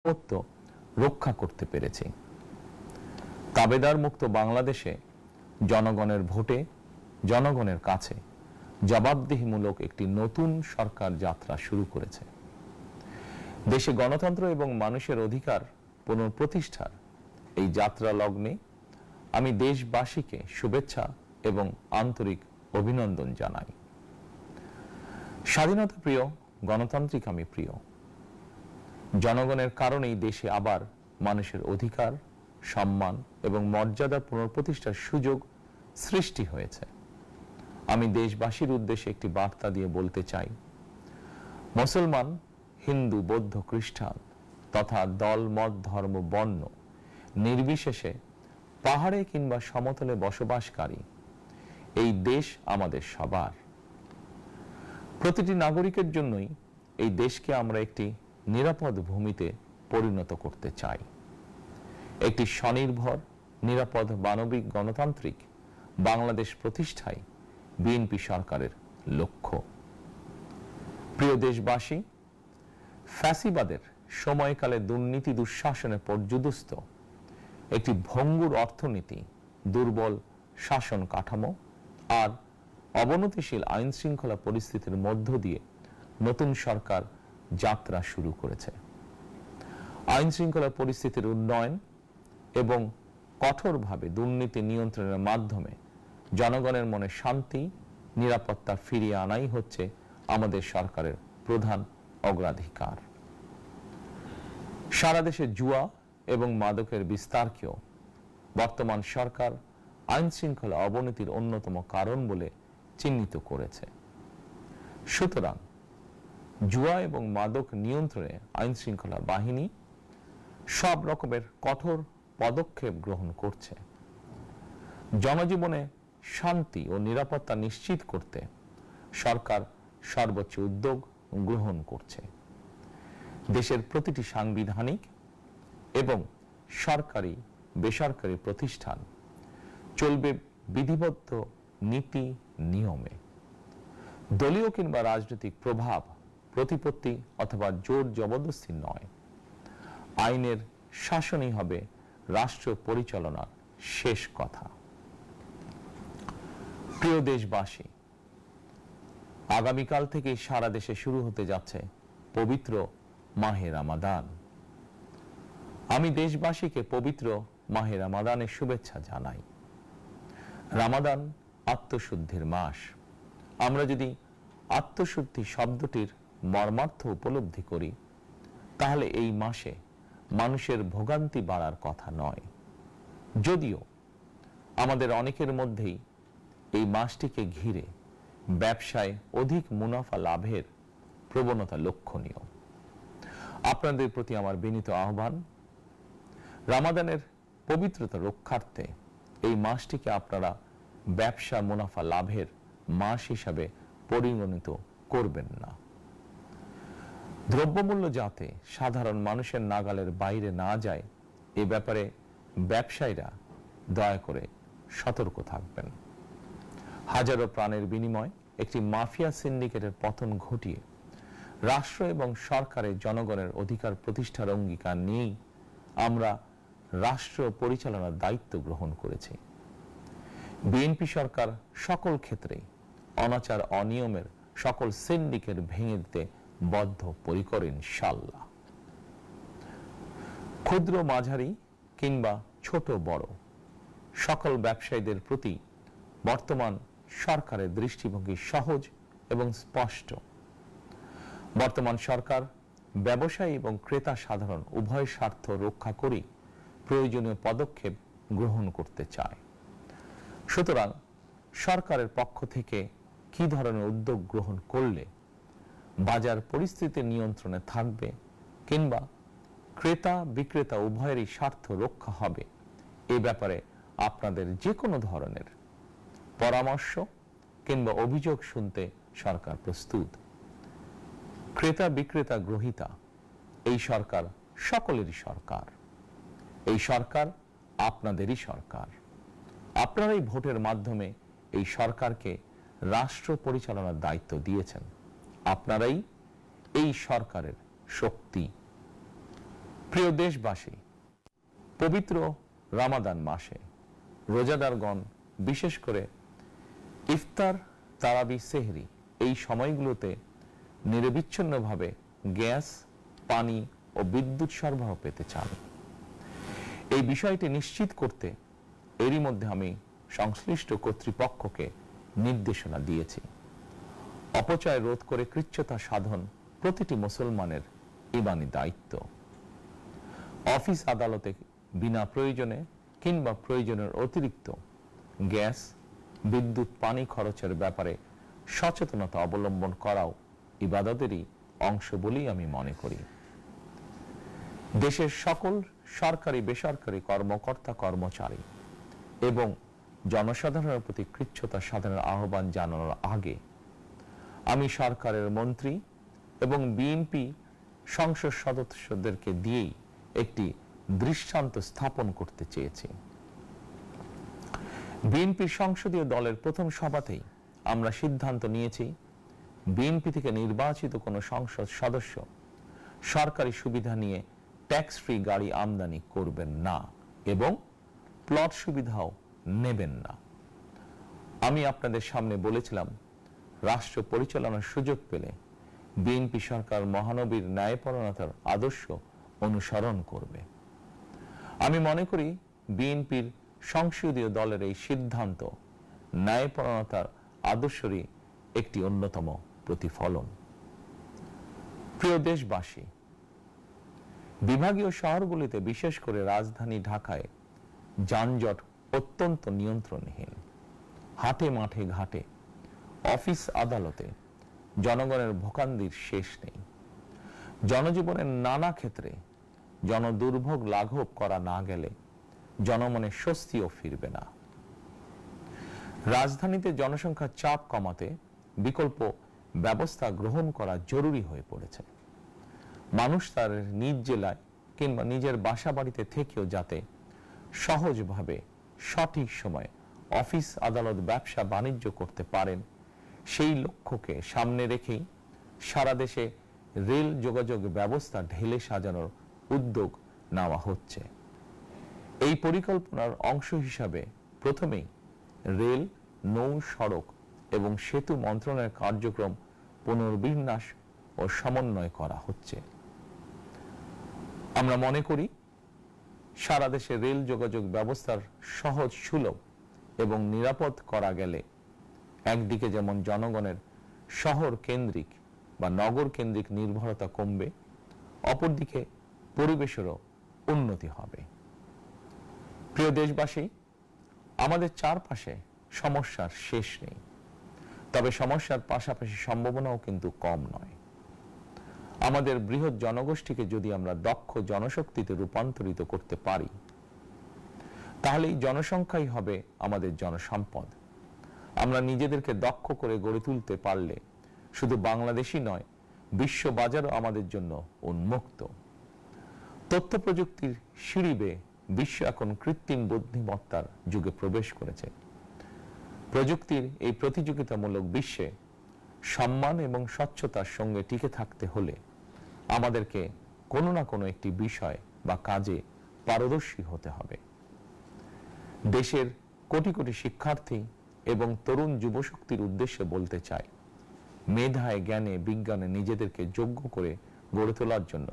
সার্বভৌমত্ব রক্ষা করতে পেরেছি। তাবেদার মুক্ত বাংলাদেশে জনগণের ভোটে জনগণের কাছে জবাবদিহিমূলক একটি নতুন সরকার যাত্রা শুরু করেছে। দেশে গণতন্ত্র এবং মানুষের অধিকার পুনঃপ্রতিষ্ঠার এই যাত্রা লগ্নে আমি দেশবাসীকে শুভেচ্ছা এবং আন্তরিক অভিনন্দন জানাই। স্বাধীনতা প্রিয়, গণতান্ত্রিক আমি প্রিয়। জনগণের কারণেই দেশে আবার মানুষের অধিকার, সম্মান এবং মর্যাদার পুনঃপ্রতিষ্ঠার সুযোগ সৃষ্টি হয়েছে। আমি দেশবাসীর উদ্দেশ্যে একটি বার্তা দিয়ে বলতে চাই, মুসলমান, হিন্দু, বৌদ্ধ, খ্রিস্টান তথা দল, মত, ধর্ম, বর্ণ নির্বিশেষে পাহাড়ে কিংবা সমতলে বসবাসকারী এই দেশ আমাদের সবার। প্রতিটি নাগরিকের জন্যই এই দেশকে আমরা একটি নিরাপদ ভূমিতে পরিণত করতে চাই। একটি স্বনির্ভর, নিরাপদ, মানবিক, গণতান্ত্রিক বাংলাদেশ প্রতিষ্ঠাই বিএনপি সরকারের লক্ষ্য। প্রিয় দেশবাসী, ফ্যাসিবাদের সময়কালে দুর্নীতি দুঃশাসনে পর্যুদস্ত একটি ভঙ্গুর অর্থনীতি, দুর্বল শাসন কাঠামো আর অবনতিশীল আইন শৃঙ্খলা পরিস্থিতির মধ্য দিয়ে নতুন সরকার যাত্রা শুরু করেছে। আইন শৃঙ্খলা পরিস্থিতির উন্নয়ন এবং কঠোরভাবে দুর্নীতি নিয়ন্ত্রণের মাধ্যমে জনগণের মনে শান্তি, নিরাপত্তা ফিরিয়ে আনাই হচ্ছে আমাদের সরকারের প্রধান অগ্রাধিকার। সারা দেশে জুয়া এবং মাদকের বিস্তারকেও বর্তমান সরকার আইন শৃঙ্খলা অবনতির অন্যতম কারণ বলে চিহ্নিত করেছে। সুতরাং জুয়া এবং মাদক নিয়ন্ত্রণে আইন শৃঙ্খলা বাহিনী সব রকমের কঠোর পদক্ষেপ গ্রহণ করছে। জনজীবনে শান্তি ও নিরাপত্তা নিশ্চিত করতে সরকার সর্বোচ্চ উদ্যোগ গ্রহণ করছে। দেশের প্রতিটি সাংবিধানিক এবং সরকারি বেসরকারি প্রতিষ্ঠান চলবে বিধিবদ্ধ নীতি নিয়মে। দলীয় কিংবা রাজনৈতিক প্রভাব, প্রতিপত্তি অথবা জোর জবরদস্তি নয়। আইনের শাসনই হবে রাষ্ট্র পরিচালনার শেষ কথা। প্রিয় দেশবাসী, আগামীকাল থেকে সারা দেশে শুরু হতে যাচ্ছে পবিত্র মাহে রমাদান। আমি দেশবাসীকে পবিত্র মাহে রমাদানের শুভেচ্ছা জানাই। রমাদান আত্মশুদ্ধির মাস। আমরা যদি আত্মশুদ্ধি শব্দটির মর্মার্থ উপলব্ধি করি, তাহলে এই মাসে মানুষের ভোগান্তি বাড়ার কথা নয়। যদিও আমাদের অনেকের মধ্যেই এই মাসটিকে ঘিরে ব্যবসায় অধিক মুনাফা লাভের প্রবণতা লক্ষণীয়। আপনাদের প্রতি আমার বিনীত আহ্বান, রমাদানের পবিত্রতা রক্ষার্থে এই মাসটিকে আপনারা ব্যবসা মুনাফা লাভের মাস হিসাবে পরিগণিত করবেন না। দ্রব্যমূল্য যাতে সাধারণ মানুষের নাগালের বাইরে না যায়, এ ব্যাপারে ব্যবসায়ীরা দয়া করে সতর্ক থাকবেন। হাজারো প্রাণের বিনিময়ে একটি মাফিয়া সিন্ডিকেটের পতন ঘটিয়ে রাষ্ট্র এবং সরকারের জনগণের অধিকার প্রতিষ্ঠার অঙ্গীকার নিয়েই আমরা রাষ্ট্র পরিচালনার দায়িত্ব গ্রহণ করেছি। বিএনপি সরকার সকল ক্ষেত্রেই অনাচার অনিয়মের সকল সিন্ডিকেট ভেঙে দিতে বদ্ধপরিকর ইনশাআল্লাহ। ক্ষুদ্র, মাঝারি কিংবা ছোট বড় সকল ব্যবসায়ীদের প্রতি বর্তমান সরকারের দৃষ্টিভঙ্গি সহজ এবং স্পষ্ট। বর্তমান সরকার ব্যবসায়ী এবং ক্রেতা সাধারণ উভয় স্বার্থ রক্ষা করে প্রয়োজনীয় পদক্ষেপ গ্রহণ করতে চায়। সুতরাং সরকারের পক্ষ থেকে কি ধরনের উদ্যোগ গ্রহণ করলে বাজার পরিস্থিতি নিয়ন্ত্রণে থাকবে কিংবা ক্রেতা বিক্রেতা উভয়েরই স্বার্থ রক্ষা হবে, এ ব্যাপারে আপনাদের যে কোনো ধরনের পরামর্শ কিংবা অভিযোগ শুনতে সরকার প্রস্তুত। ক্রেতা বিক্রেতা গ্রহীতা এই সরকার সকলেরই সরকার। এই সরকার আপনাদেরই সরকার। আপনারাই ভোটের মাধ্যমে এই সরকারকে রাষ্ট্র পরিচালনার দায়িত্ব দিয়েছেন। আপনারাই এই সরকারের শক্তি। প্রিয় দেশবাসী, পবিত্র রমাদান মাসে রোজাদারগণ বিশেষ করে ইফতার, তারাবি, সেহরি এই সময়গুলোতে নিরবিচ্ছিন্নভাবে গ্যাস, পানি ও বিদ্যুৎ সরবরাহ পেতে চান। এই বিষয়টি নিশ্চিত করতে এরই মধ্যে আমি সংশ্লিষ্ট কর্তৃপক্ষকে নির্দেশনা দিয়েছি। অপচয় রোধ করে কৃচ্ছ্রতা সাধন প্রতিটি মুসলমানের ঈমানি দায়িত্ব। অফিস আদালতে বিনা প্রয়োজনে কিংবা প্রয়োজনের অতিরিক্ত গ্যাস, বিদ্যুৎ, পানি খরচের ব্যাপারে সচেতনতা অবলম্বন করাও ইবাদতেরই অংশ বলেই আমি মনে করি। দেশের সকল সরকারি, বেসরকারি কর্মকর্তা, কর্মচারী এবং জনসাধারণের প্রতি কৃচ্ছ্রতা সাধনের আহ্বান জানানোর আগে আমি সরকারের মন্ত্রী এবং বিএনপি সংসদ সদস্যদেরকে দিয়েই একটি দৃষ্টান্ত স্থাপন করতে চেয়েছি। বিএনপি সংসদীয় দলের প্রথম সভাতেই আমরা সিদ্ধান্ত নিয়েছি, বিএনপি থেকে নির্বাচিত কোনো সংসদ সদস্য সরকারি সুবিধা নিয়ে ট্যাক্স ফ্রি গাড়ি আমদানি করবেন না এবং প্লট সুবিধাও নেবেন না। আমি আপনাদের সামনে বলেছিলাম, রাষ্ট্র পরিচালনার সুযোগ পেলে বিএনপি সরকার মহানবীর ন্যায়পরায়ণতার আদর্শ অনুসরণ করবে। আমি মনে করি বিএনপির সংসদীয় দলের এই সিদ্ধান্ত ন্যায়পরায়ণতার আদর্শেরই একটি অন্যতম প্রতিফলন। প্রিয় দেশবাসী, বিভাগীয় শহরগুলিতে বিশেষ করে রাজধানী ঢাকায় যানজট অত্যন্ত নিয়ন্ত্রণহীন। হাটে, মাঠে, ঘাটে, অফিস, আদালতে জনগণের ভোগান্তির শেষ নেই। জনজীবনের নানা ক্ষেত্রে জনদুর্ভোগ লাঘব করা না গেলে জনমনে স্বস্তিও ফিরবে না। রাজধানীতে জনসংখ্যার চাপ কমাতে বিকল্প ব্যবস্থা গ্রহণ করা জরুরি হয়ে পড়েছে। মানুষ তার নিজ জেলায় কিংবা নিজের বাসা বাড়িতে থেকেও যাতে সহজভাবে সঠিক সময়ে অফিস, আদালত, ব্যবসা বাণিজ্য করতে পারেন, সেই লক্ষ্যকে সামনে রেখেই সারা দেশে রেল যোগাযোগ ব্যবস্থা ঢেলে সাজানোর উদ্যোগ নেওয়া হচ্ছে। এই পরিকল্পনার অংশ হিসাবে প্রথমেই রেল, নৌ, সড়ক এবং সেতু মন্ত্রণালয়ের কার্যক্রম পুনর্বিন্যাস ও সমন্বয় করা হচ্ছে। আমরা মনে করি সারা দেশে রেল যোগাযোগ ব্যবস্থার সহজ, সুলভ এবং নিরাপদ করা গেলে একদিকে যেমন জনগণের শহর কেন্দ্রিক বা নগর কেন্দ্রিক নির্ভরতা কমবে, অপরদিকে পরিবেশেরও উন্নতি হবে। প্রিয় দেশবাসী, আমাদের চারপাশে সমস্যার শেষ নেই, তবে সমস্যার পাশাপাশি সম্ভাবনাও কিন্তু কম নয়। আমাদের বৃহৎ জনগোষ্ঠীকে যদি আমরা দক্ষ জনশক্তিতে রূপান্তরিত করতে পারি, তাহলে এই জনসংখ্যাই হবে আমাদের জনসম্পদ। আমরা নিজেদেরকে দক্ষ করে গড়ে তুলতে পারলে শুধু বাংলাদেশই নয়, বিশ্ব বাজারও আমাদের জন্য উন্মুক্ত। তথ্য প্রযুক্তির সিঁড়ি বেয়ে বিশ্ব এখন কৃত্রিম বুদ্ধিমত্তার যুগে প্রবেশ করেছে। প্রযুক্তির এই প্রতিযোগিতামূলক বিশ্বে সম্মান এবং স্বচ্ছতার সঙ্গে টিকে থাকতে হলে আমাদেরকে কোনো না কোনো একটি বিষয় বা কাজে পারদর্শী হতে হবে। দেশের কোটি কোটি শিক্ষার্থী এবং তরুণ যুবশক্তির উদ্দেশ্যে বলতে চাই, মেধায়, জ্ঞানে, বিজ্ঞানে নিজেদেরকে যোগ্য করে গড়ে তোলার জন্য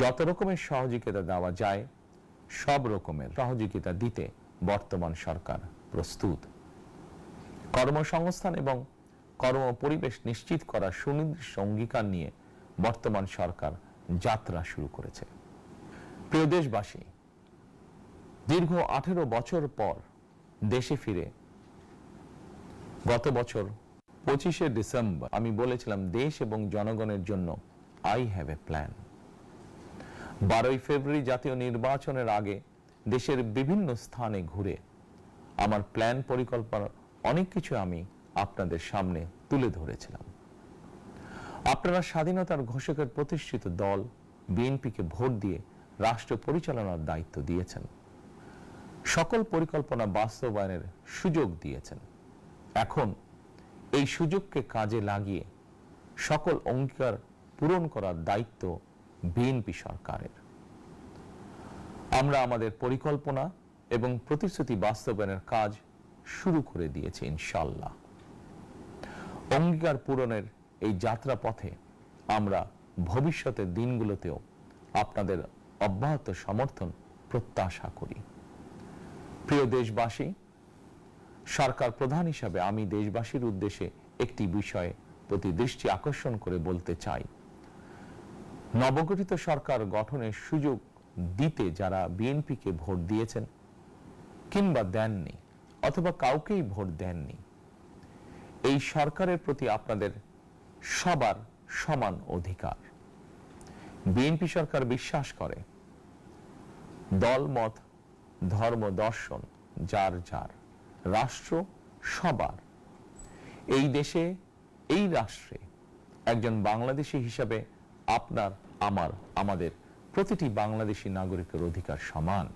যত রকমের সহযোগিতা দেওয়া যায় সব রকমের সহযোগিতা দিতে বর্তমান সরকার প্রস্তুত। কর্মসংস্থান এবং কর্ম পরিবেশ নিশ্চিত করার সুনির্দিষ্ট অঙ্গীকার নিয়ে বর্তমান সরকার যাত্রা শুরু করেছে। প্রিয় দেশবাসী, দীর্ঘ 18 বছর পর দেশে ফিরে গত বছর 25শে ডিসেম্বর আমি বলেছিলাম, দেশ এবং জনগণের জন্য আই হ্যাভ এ প্ল্যান। 12ই ফেব্রুয়ারি জাতীয় নির্বাচনের আগে দেশের বিভিন্ন স্থানে ঘুরে আমার প্ল্যান, পরিকল্পনার অনেক কিছু আমি আপনাদের সামনে তুলে ধরেছিলাম। আপনারা স্বাধীনতার ঘোষকের প্রতিষ্ঠিত দল বিএনপিকে ভোট দিয়ে রাষ্ট্র পরিচালনার দায়িত্ব দিয়েছেন, সকল পরিকল্পনা বাস্তবায়নের সুযোগ দিয়েছেন। এখন এই সুযোগকে কাজে লাগিয়ে সকল অঙ্গীকার পূরণ করার দায়িত্ব বিএনপি সরকারের। আমরা আমাদের পরিকল্পনা এবং প্রতিশ্রুতি বাস্তবায়নের কাজ শুরু করে দিয়েছি ইনশাআল্লাহ। অঙ্গীকার পূরণের এই যাত্রা পথে আমরা ভবিষ্যতের দিনগুলোতেও আপনাদের অব্যাহত সমর্থন প্রত্যাশা করি। প্রিয় দেশবাসী, সরকার প্রধান হিসাবে আমি দেশবাসীর উদ্দেশ্যে একটি বিষয়ে প্রতি দৃষ্টি আকর্ষণ করে বলতে চাই। নবগঠিত সরকার গঠনের সুযোগ দিতে যারা বিএনপিকে ভোট দিয়েছেন কিংবা দেননি অথবা কাউকেই ভোট দেননি, এই সরকারের প্রতি আপনাদের সবার সমান অধিকার। বিএনপি সরকার বিশ্বাস করে দল মত ধর্ম দর্শন যার যার, রাষ্ট্র সবার। এই দেশে এই রাষ্ট্রে একজন বাংলাদেশী হিসাবে আপনার আমার আমাদের প্রতিটি বাংলাদেশী নাগরিকের অধিকার সমান।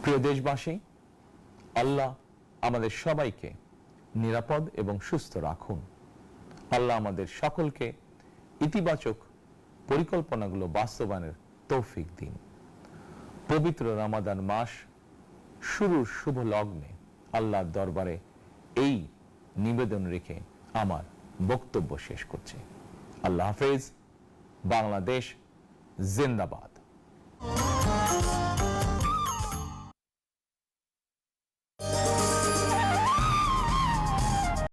প্রিয় দেশবাসী, আল্লাহ আমাদের সবাইকে নিরাপদ এবং সুস্থ রাখুন। আল্লাহ আমাদের সকলকে ইতিবাচক পরিকল্পনাগুলো বাস্তবায়নের তৌফিক দিন। পবিত্র রমাদান মাস শুরুর শুভ লগ্নে আল্লাহর দরবারে এই নিবেদন রেখে আমার বক্তব্য শেষ করছি। আল্লাহ হাফেজ। বাংলাদেশ জিন্দাবাদ।